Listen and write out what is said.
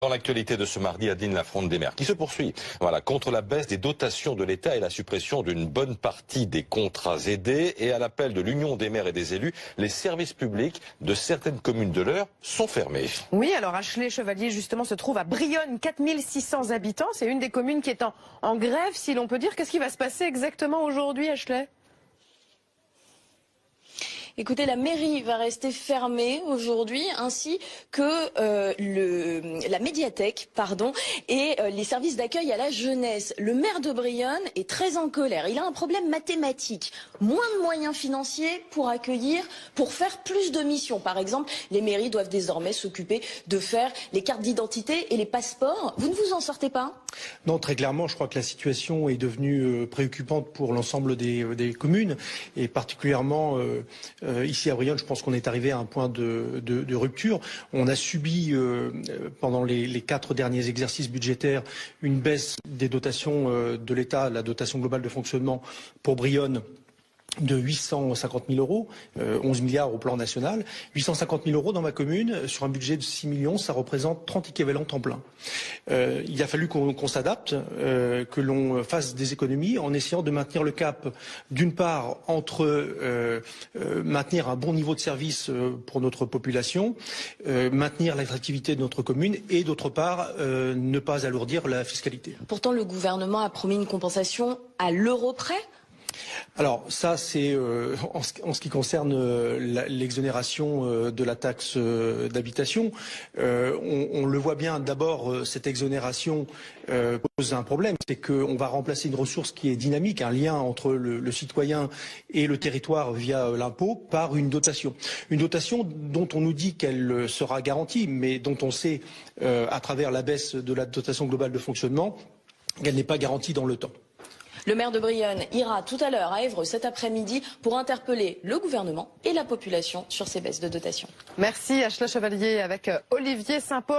Dans l'actualité de ce mardi, Adeline, la fronde des maires qui se poursuit. Voilà, contre la baisse des dotations de l'État et la suppression d'une bonne partie des contrats aidés. Et à l'appel de l'Union des maires et des élus, les services publics de certaines communes de l'Eure sont fermés. Oui, alors Ashley-Chevalier justement se trouve à Brionne, 4600 habitants. C'est une des communes qui est en grève, si l'on peut dire. Qu'est-ce qui va se passer exactement aujourd'hui, Ashley ? Écoutez, la mairie va rester fermée aujourd'hui, ainsi que la médiathèque, et les services d'accueil à la jeunesse. Le maire de Brionne est très en colère. Il a un problème mathématique. Moins de moyens financiers pour accueillir, pour faire plus de missions. Par exemple, les mairies doivent désormais s'occuper de faire les cartes d'identité et les passeports. Vous ne vous en sortez pas ? Non, très clairement, je crois que la situation est devenue préoccupante pour l'ensemble des communes, et particulièrement ici à Brionne. Je pense qu'on est arrivé à un point de rupture. On a subi pendant les 4 derniers exercices budgétaires une baisse des dotations de l'État, la dotation globale de fonctionnement pour Brionne, de 850 000 euros, 11 milliards au plan national. 850 000 euros dans ma commune, sur un budget de 6 millions, ça représente 30 équivalents temps plein. Il a fallu qu'on s'adapte, que l'on fasse des économies en essayant de maintenir le cap, d'une part, entre maintenir un bon niveau de service pour notre population, maintenir l'attractivité de notre commune, et d'autre part, ne pas alourdir la fiscalité. Pourtant, le gouvernement a promis une compensation à l'euro près. Alors ça, c'est en ce qui concerne l'exonération de la taxe d'habitation. On le voit bien, d'abord, cette exonération pose un problème, c'est qu'on va remplacer une ressource qui est dynamique, un lien entre le citoyen et le territoire via l'impôt, par une dotation. Une dotation dont on nous dit qu'elle sera garantie, mais dont on sait, à travers la baisse de la dotation globale de fonctionnement, qu'elle n'est pas garantie dans le temps. Le maire de Brionne ira tout à l'heure à Évreux cet après-midi pour interpeller le gouvernement et la population sur ces baisses de dotation. Merci Ashley-Chevalier avec Olivier Saint-Paul.